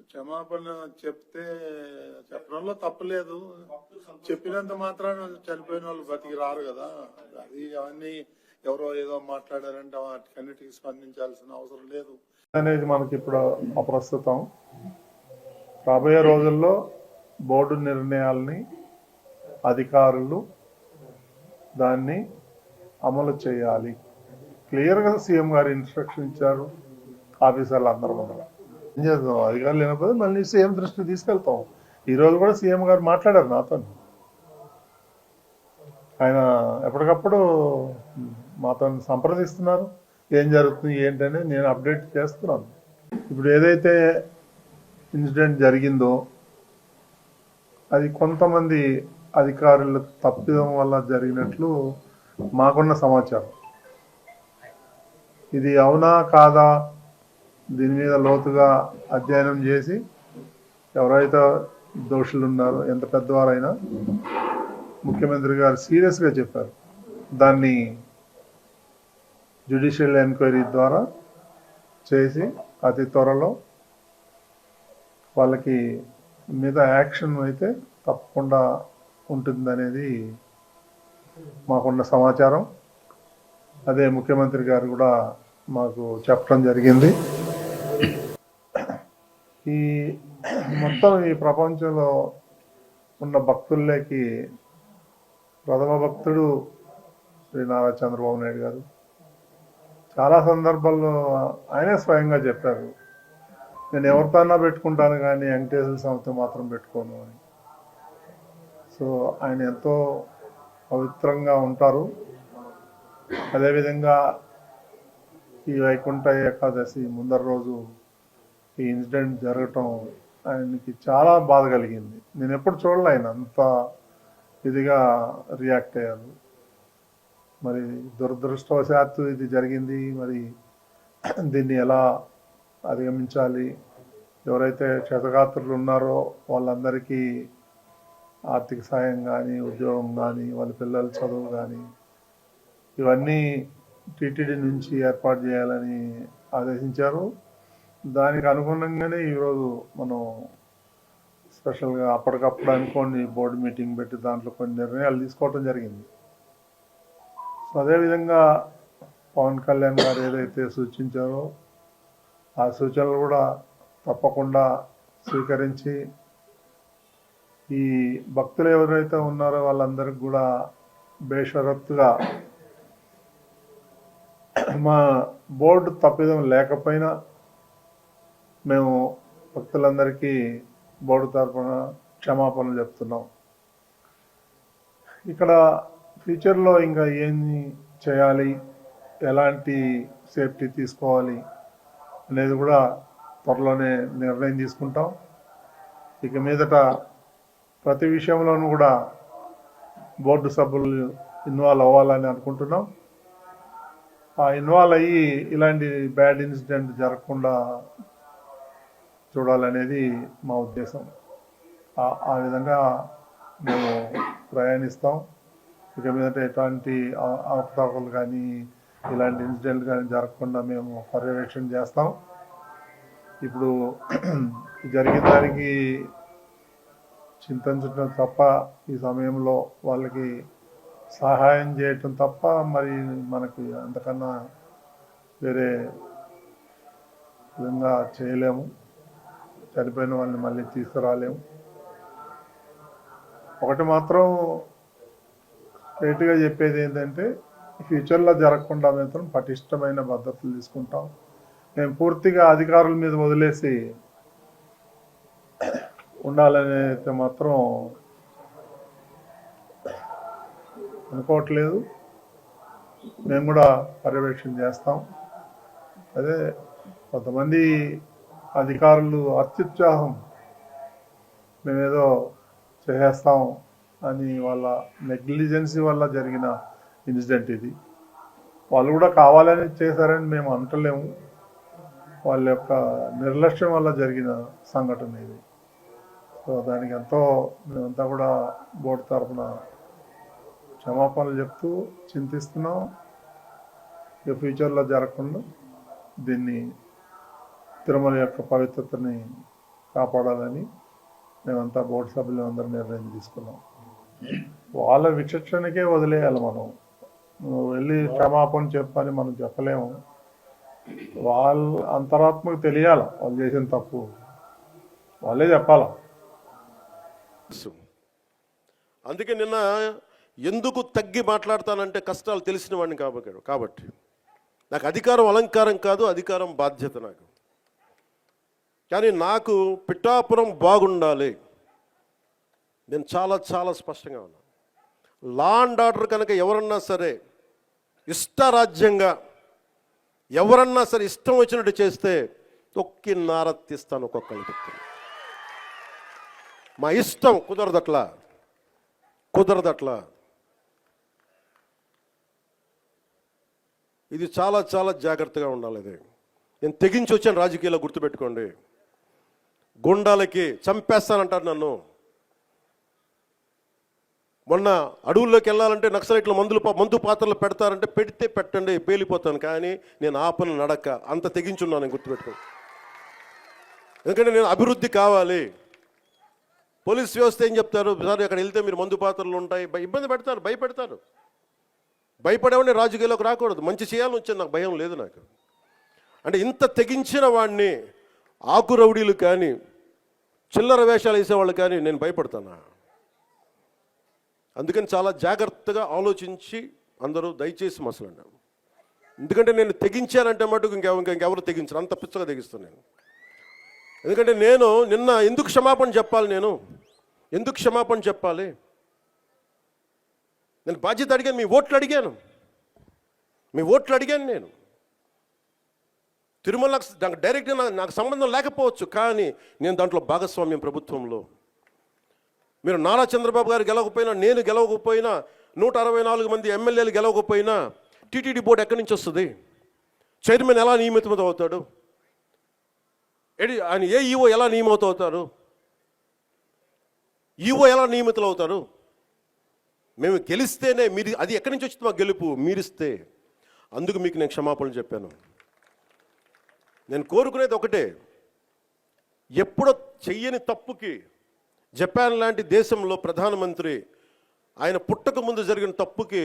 క్షమాపణ చెప్తే చెప్పడంలో తప్పలేదు. చెప్పినంత మాత్రాన చనిపోయిన వాళ్ళు బతికి రారు కదా. అది అవన్నీ ఎవరో ఏదో మాట్లాడారంటే వాటికన్నిటికీ స్పందించాల్సిన అవసరం లేదు అనేది మనకి ఇప్పుడు అప్రస్తుతం. రాబోయే రోజుల్లో బోర్డు నిర్ణయాల్ని అధికారులు దాన్ని అమలు చేయాలి. క్లియర్గా సీఎం గారు ఇన్స్ట్రక్షన్ ఇచ్చారు ఆఫీసర్లు అందరూ ముందర. ఏం చేద్దాం, అధికారులు లేనప్పుడు మళ్ళీ సీఎం దృష్టికి తీసుకెళ్తాం. ఈరోజు కూడా సీఎం గారు మాట్లాడారు నాతో. ఆయన ఎప్పటికప్పుడు మాతో సంప్రదిస్తున్నారు. ఏం జరుగుతుంది ఏంటని నేను అప్డేట్ చేస్తున్నాను. ఇప్పుడు ఏదైతే ఇన్సిడెంట్ జరిగిందో అది కొంతమంది అధికారుల తప్పిదం వల్ల జరిగినట్లు మాకున్న సమాచారం. ఇది అవునా కాదా దీని మీద లోతుగా అధ్యయనం చేసి ఎవరైతే దోషులు ఉన్నారో ఎంత పెద్దవారైనా ముఖ్యమంత్రి గారు సీరియస్గా చెప్పారు. దాన్ని జ్యుడిషియల్ ఎంక్వైరీ ద్వారా చేసి అతి త్వరలో వాళ్ళకి మీద యాక్షన్ అయితే తప్పకుండా ఉంటుందనేది మాకున్న సమాచారం. అదే ముఖ్యమంత్రి గారు కూడా మాకు చెప్పడం జరిగింది. ఈ మొత్తం ఈ ప్రపంచంలో ఉన్న భక్తుల్లోకి ప్రథమ భక్తుడు శ్రీ నారా చంద్రబాబు నాయుడు గారు. చాలా సందర్భాల్లో ఆయనే స్వయంగా చెప్పారు, నేను ఎవరితోన్నా పెట్టుకుంటాను కానీ వెంకటేశ్వర స్వామితో మాత్రం పెట్టుకోను అని. సో ఆయన ఎంతో పవిత్రంగా ఉంటారు. అదేవిధంగా ఈ వైకుంఠ ఏకాదశి ముందర రోజు ఈ ఇన్సిడెంట్ జరగటం ఆయనకి చాలా బాధ కలిగింది. నేను ఎప్పుడు చూడలే ఆయన అంత ఇదిగా రియాక్ట్ అయ్యారు. మరి దురదృష్టవశాత్తు ఇది జరిగింది. మరి దీన్ని ఎలా అధిగమించాలి, ఎవరైతే క్షతగాత్రులు ఉన్నారో వాళ్ళందరికీ ఆర్థిక సాయం కానీ ఉద్యోగం కానీ వాళ్ళ పిల్లల చదువు కానీ ఇవన్నీ టీటీడీ నుంచి ఏర్పాటు చేయాలని ఆదేశించారు. దానికి అనుగుణంగానే ఈరోజు మనం స్పెషల్గా అప్పటికప్పుడు అనుకోండి బోర్డు మీటింగ్ పెట్టి దాంట్లో కొన్ని నిర్ణయాలు తీసుకోవడం జరిగింది. సో అదేవిధంగా పవన్ కళ్యాణ్ గారు ఏదైతే సూచించారో ఆ సూచనలు కూడా తప్పకుండా స్వీకరించి ఈ భక్తులు ఎవరైతే ఉన్నారో వాళ్ళందరికీ కూడా బేషరత్తుగా మా బోర్డు తప్పిదం లేకపోయినా మేము భక్తులందరికీ బోర్డు తరఫున క్షమాపణలు చెప్తున్నాం. ఇక్కడ ఫ్యూచర్లో ఇంకా ఏమి చేయాలి, ఎలాంటి సేఫ్టీ తీసుకోవాలి అనేది కూడా త్వరలోనే నిర్ణయం తీసుకుంటాం. ఇక మీదట ప్రతి విషయంలోనూ కూడా బోర్డు సభ్యులు ఇన్వాల్వ్ అవ్వాలని అనుకుంటున్నాం. ఆ ఇన్వాల్వ్ అయ్యి ఇలాంటి బ్యాడ్ ఇన్సిడెంట్ జరగకుండా చూడాలనేది మా ఉద్దేశం. ఆ విధంగా మేము ప్రయాణిస్తాం. ఇక మీదట ఎటువంటి అవకతవకలు కానీ ఇలాంటి ఇన్సిడెంట్ కానీ జరగకుండా మేము పర్యవేక్షణ చేస్తాం. ఇప్పుడు జరిగిన దానికి చింతించడం తప్ప ఈ సమయంలో వాళ్ళకి సహాయం చేయటం తప్ప మరి మనకి అంతకన్నా వేరే విధంగా చేయలేము. చనిపోయిన వాళ్ళని మళ్ళీ తీసుకురాలేము. ఒకటి మాత్రం స్ట్రైట్గా చెప్పేది ఏంటంటే ఫ్యూచర్లో జరగకుండా మాత్రం పటిష్టమైన భద్రతలు తీసుకుంటాం. మేము పూర్తిగా అధికారుల మీద వదిలేసి ఉండాలనేది మాత్రం అనుకోవట్లేదు. మేము కూడా పర్యవేక్షణ చేస్తాం. అదే కొంతమంది అధికారులు అత్యుత్సాహం మేమేదో చేసేస్తాం అని వాళ్ళ నెగ్లిజెన్సీ వల్ల జరిగిన ఇన్సిడెంట్ ఇది. వాళ్ళు కూడా కావాలని చేశారని మేము అంటలేము. వాళ్ళ యొక్క నిర్లక్ష్యం వల్ల జరిగిన సంఘటన ఇది. సో దానికి ఎంతో మేమంతా కూడా బోర్డు తరఫున క్షమాపణలు చెప్తూ చింతిస్తున్నాం. ఇక ఫ్యూచర్లో జరగకుండా దీన్ని తిరుమల యొక్క పవిత్రతని కాపాడాలని మేమంతా బోర్డు సభ్యులు అందరూ నిర్ణయం తీసుకున్నాం. వాళ్ళ విచక్షణకే వదిలేయాలి మనం. నువ్వు వెళ్ళి క్షమాపణ చెప్పని మనం చెప్పలేము. వాళ్ళ అంతరాత్మకు తెలియాల వాళ్ళు చేసిన తప్పు, వాళ్ళే చెప్పాల. అందుకే నిన్న ఎందుకు తగ్గి మాట్లాడతానంటే కష్టాలు తెలిసిన వాడిని కాబట్టి నాకు అధికారం అలంకారం కాదు, అధికారం బాధ్యత నాకు. కానీ నాకు పిఠాపురం బాగుండాలి, నేను చాలా చాలా స్పష్టంగా ఉన్నాను. లా అండ్ ఆర్డర్ కనుక ఎవరన్నా సరే ఇష్టరాజ్యంగా ఎవరన్నా సరే ఇష్టం వచ్చినట్టు చేస్తే తొక్కి నారత్తిస్తాను ఒక్కొక్కరికి. మా ఇష్టం కుదరదట్లా. ఇది చాలా చాలా జాగ్రత్తగా ఉండాలి. ఇది నేను తెగించి వచ్చాను రాజకీయాల్లో, గుర్తుపెట్టుకోండి. గుండాలకి చంపేస్తానంటారు నన్ను. మొన్న అడవుల్లోకి వెళ్ళాలంటే నక్సలైట్లు మందు పాత్రలు పెడతారంటే పెడితే పెట్టండి, పేలిపోతాను. కానీ నేను ఆపను నడక, అంత తెగించున్నాను, గుర్తుపెట్టుకోండి. ఎందుకంటే నేను అభివృద్ధి కావాలి. పోలీస్ వ్యవస్థ ఏం చెప్తారు, సార్ అక్కడ వెళ్తే మీరు మందు పాత్రలు ఉంటాయి, ఇబ్బంది పెడతారు, భయపెడతారు. భయపడేవాడిని రాజకీయాల్లోకి రాకూడదు. మంచి చేయాలని వచ్చేది, నాకు భయం లేదు. నాకు అంటే ఇంత తెగించిన వాడిని ఆకు రౌడీలు కానీ చిల్లర వేషాలు వేసేవాళ్ళు కానీ నేను భయపడతానా? అందుకని చాలా జాగ్రత్తగా ఆలోచించి అందరూ దయచేసి మసలండి. ఎందుకంటే నేను తెగించానంటే మటుకు ఇంకెవరు తెగించరు, అంత పిచ్చగా తెగిస్తాను నేను. ఎందుకంటే నేను నిన్న ఎందుకు క్షమాపణ చెప్పాలి, ఎందుకు క్షమాపణ చెప్పాలి? నేను బాధ్యత అడిగాను, మీ ఓట్లు అడిగాను నేను. తిరుమల నాకు డైరెక్ట్గా నాకు సంబంధం లేకపోవచ్చు, కానీ నేను దాంట్లో భాగస్వామ్యం. ప్రభుత్వంలో మీరు నారా చంద్రబాబు గారు గెలవకపోయినా, నేను గెలవకపోయినా, 164 మంది ఎమ్మెల్యేలు గెలవకపోయినా టీటీడీ బోర్డు ఎక్కడి నుంచి వస్తుంది? చైర్మన్ ఎలా నియమితం అవుతాడు? ఆయన ఏ ఈఓ ఎలా నియమితం అవుతారు? ఈఓ ఎలా నియమితులు అవుతారు? మేము గెలిస్తేనే మీరు, అది ఎక్కడి నుంచి వచ్చింది మా గెలుపు? మీరిస్తే. అందుకు మీకు నేను క్షమాపణలు చెప్పాను. నేను కోరుకునేది ఒకటే, ఎప్పుడో చెయ్యని తప్పుకి జపాన్ లాంటి దేశంలో ప్రధానమంత్రి ఆయన పుట్టక ముందు జరిగిన తప్పుకి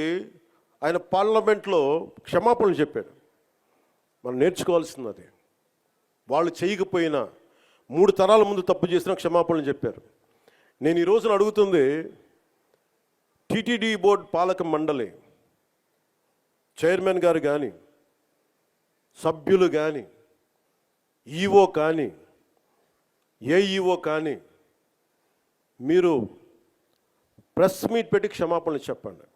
ఆయన పార్లమెంట్లో క్షమాపణలు చెప్పాడు. మనం నేర్చుకోవాల్సింది అది. వాళ్ళు చేయకపోయినా 3 తరాల ముందు తప్పు చేసినా క్షమాపణలు చెప్పారు. నేను ఈ రోజున అడుగుతుంది, టీటీడీ బోర్డు పాలక మండలి చైర్మన్ గారు కానీ, సభ్యులు కానీ, ఈఓ కానీ, ఏఈఓ కానీ, మీరు ప్రెస్ మీట్ పెట్టి క్షమాపణలు చెప్పండి.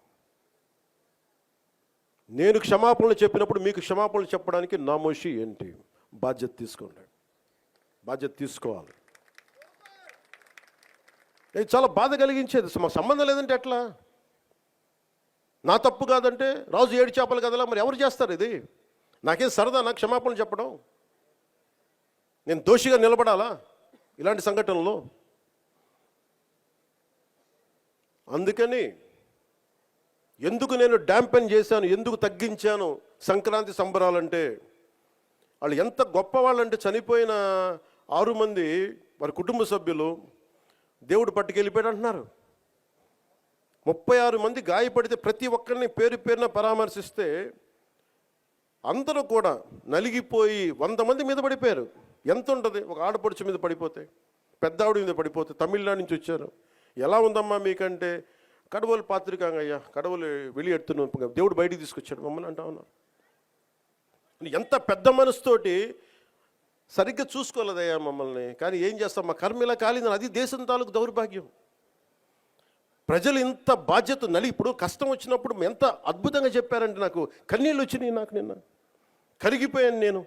నేను క్షమాపణలు చెప్పినప్పుడు మీకు క్షమాపణలు చెప్పడానికి నామోషి ఏంటి? బాధ్యత తీసుకోండి, బాధ్యత తీసుకోవాలి. ఇది చాలా బాధ కలిగించేది. మా సంబంధం లేదంటే ఎట్లా? నా తప్పు కాదంటే రాజు 7 చేపలు కదలా, మరి ఎవరు చేస్తారు ఇది? నాకేం సరదా నాకు క్షమాపణలు చెప్పడం? నేను దోషిగా నిలబడాలా ఇలాంటి సంఘటనలో? అందుకని ఎందుకు నేను డ్యాంపెన్ చేశాను, ఎందుకు తగ్గించాను సంక్రాంతి సంబరాలంటే, వాళ్ళు ఎంత గొప్పవాళ్ళంటే చనిపోయిన 6 మంది వారి కుటుంబ సభ్యులు దేవుడు పట్టుకెళ్ళిపోయాడు అంటున్నారు. 36 మంది గాయపడితే ప్రతి ఒక్కరిని పేరు పేరున పరామర్శిస్తే అందరూ కూడా నలిగిపోయి 100 మంది మీద పడిపోయారు. ఎంత ఉంటుంది ఒక ఆడపడుచు మీద పడిపోతే, పెద్ద ఆవిడ మీద పడిపోతే? తమిళనాడు నుంచి వచ్చారు. ఎలా ఉందమ్మా మీకంటే, కడవలు పాత్రికాంగయ్యా, కడవలు వెళ్ళి దేవుడు బయటికి తీసుకొచ్చాడు మమ్మల్ని అంటా ఉన్నారు. ఎంత పెద్ద మనసుతోటి సరిగ్గా చూసుకోలేదయ్యా మమ్మల్ని. కానీ ఏం చేస్తాం, మా కర్మ ఇలా కాలిందని. అది దేశం తాలూకు దౌర్భాగ్యం. ప్రజలు ఇంత బాధ్యత ఇప్పుడు కష్టం వచ్చినప్పుడు ఎంత అద్భుతంగా చెప్పారంటే నాకు కన్నీళ్ళు వచ్చినాయి. నాకు నిన్న కరిగిపోయాను నేను.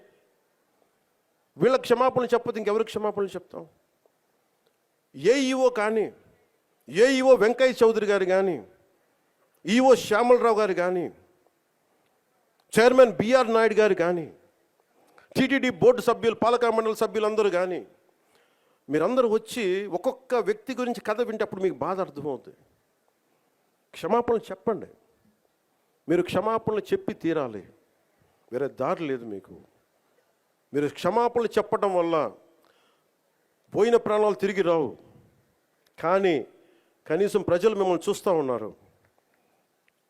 వీళ్ళకి క్షమాపణలు చెప్పదు ఇంకెవరికి క్షమాపణలు చెప్తాం? ఏఈఓ కానీ, ఏఈఓ వెంకయ్య చౌదరి గారు కానీ, ఈఓ శ్యామలరావు గారు కానీ, చైర్మన్ బిఆర్ నాయుడు గారు కానీ, టీటీడీ బోర్డు సభ్యులు, పాలక మండలి సభ్యులందరూ కానీ, మీరందరూ వచ్చి ఒక్కొక్క వ్యక్తి గురించి కథ వింటే అప్పుడు మీకు బాధ అర్థమవుతుంది. క్షమాపణలు చెప్పండి. మీరు క్షమాపణలు చెప్పి తీరాలి, వేరే దారి లేదు మీకు. మీరు క్షమాపణలు చెప్పడం వల్ల పోయిన ప్రాణాలు తిరిగి రావు, కానీ కనీసం ప్రజలు మిమ్మల్ని చూస్తూ ఉన్నారు.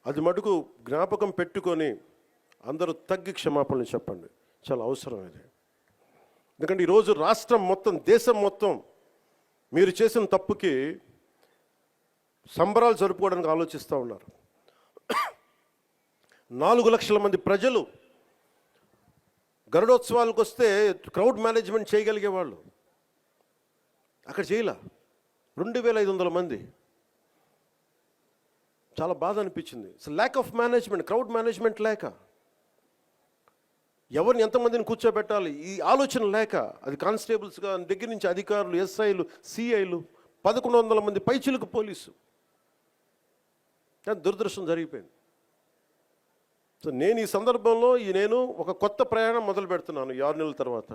అది మటుకు జ్ఞాపకం పెట్టుకొని అందరూ తగ్గి క్షమాపణలు చెప్పండి, చాలా అవసరం ఇది. ఎందుకంటే ఈరోజు రాష్ట్రం మొత్తం, దేశం మొత్తం మీరు చేసిన తప్పుకి సంబరాలు జరుపుకోవడానికి ఆలోచిస్తూ ఉన్నారు. 4 లక్షల మంది ప్రజలు గరుడోత్సవాలకు వస్తే క్రౌడ్ మేనేజ్మెంట్ చేయగలిగేవాళ్ళు, అక్కడ చేయలే. 2500 మంది. చాలా బాధ అనిపించింది. Lack of management, crowd management లేక, ఎవరిని ఎంతమందిని కూర్చోబెట్టాలి ఈ ఆలోచన లేక, అది కానిస్టేబుల్స్గా దగ్గర నుంచి అధికారులు, ఎస్ఐలు, సిఐలు, 1100 మంది పైచిలకు పోలీసు. కానీ దురదృష్టం జరిగిపోయింది. సో నేను ఈ సందర్భంలో నేను ఒక కొత్త ప్రయాణం మొదలు పెడుతున్నాను. 6 నెలల తర్వాత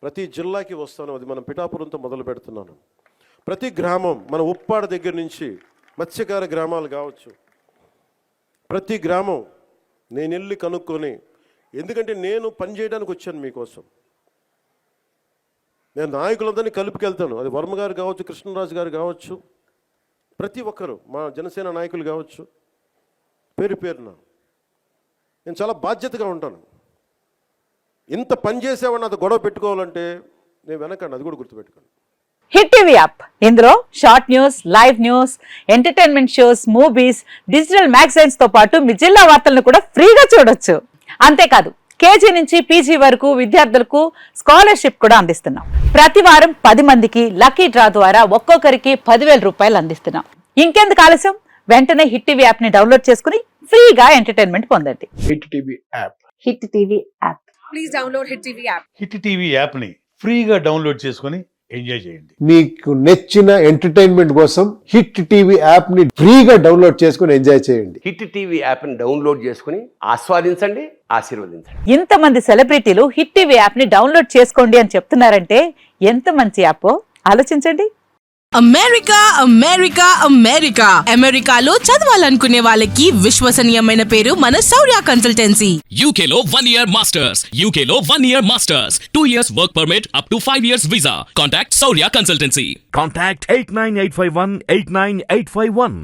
ప్రతి జిల్లాకి వస్తాను. అది మనం పిఠాపురంతో మొదలు పెడుతున్నాను. ప్రతి గ్రామం, మన ఉప్పాడ దగ్గర నుంచి మత్స్యకార గ్రామాలు కావచ్చు, ప్రతి గ్రామం నేను వెళ్ళి కనుక్కొని, ఎందుకంటే నేను పనిచేయడానికి వచ్చాను మీకోసం. నేను నాయకులందరినీ కలుపుకెళ్తాను. అది వర్మ గారు కావచ్చు, కృష్ణరాజు గారు కావచ్చు, ప్రతి ఒక్కరు, మా జనసేన నాయకులు కావచ్చు, పేరు పేరున నేను చాలా బాధ్యతగా ఉంటాను. ఇంత పని చేసేవాడిని నాతో గొడవ పెట్టుకోవాలంటే నేను వెనకండి, అది కూడా గుర్తుపెట్టుకోండి. హిట్ టీవీ యాప్, ఇందులో short news, live news, entertainment shows, movies, digital magazines తో పాటు మీ జిల్లా వార్తలను కూడా ఫ్రీగా చూడొచ్చు. అంతేకాదు కేజీ నుంచి పీజీ వరకు విద్యార్థులకు స్కాలర్షిప్ కూడా అందిస్తున్నాం. ప్రతి వారం 10 మందికి లక్కీ డ్రా ద్వారా ఒక్కొక్కరికి 10,000 రూపాయలు అందిస్తున్నాం. ఇంకెందుకు ఆలస్యం, వెంటనే హిట్ టీవీ యాప్ ని డౌన్లోడ్ చేసుకుని ఫ్రీగా ఎంటర్టైన్మెంట్ పొందండి. Hit TV app. Hit TV app. Please download Hit TV app. Hit TV app ని ఫ్రీగా డౌన్లోడ్ చేసుకొని ఎంజాయ్ చేయండి. మీకు నచ్చిన ఎంటర్టైన్మెంట్ కోసం హిట్ టీవీ యాప్ ని ఫ్రీగా డౌన్లోడ్ చేసుకుని ఎంజాయ్ చేయండి. హిట్ టీవీ యాప్ని డౌన్లోడ్ చేసుకుని ఆస్వాదించండి, ఆశీర్వదించండి. ఇంతమంది సెలబ్రిటీలు హిట్ టీవీ యాప్ ని డౌన్లోడ్ చేసుకోండి అని చెప్తున్నారంటే ఎంత మంచి యాప్ ఆలోచించండి. అమెరికా అమెరికా అమెరికా అమెరికాలో చదవాలనుకునే వాళ్ళకి విశ్వసనీయమైన పేరు మన శౌర్య కన్సల్టెన్సీ. UK లో 1 year masters. UK లో 1 year masters. 2 years work permit up to 5 years visa. Contact Saurya Consultancy. Contact 89851 89851.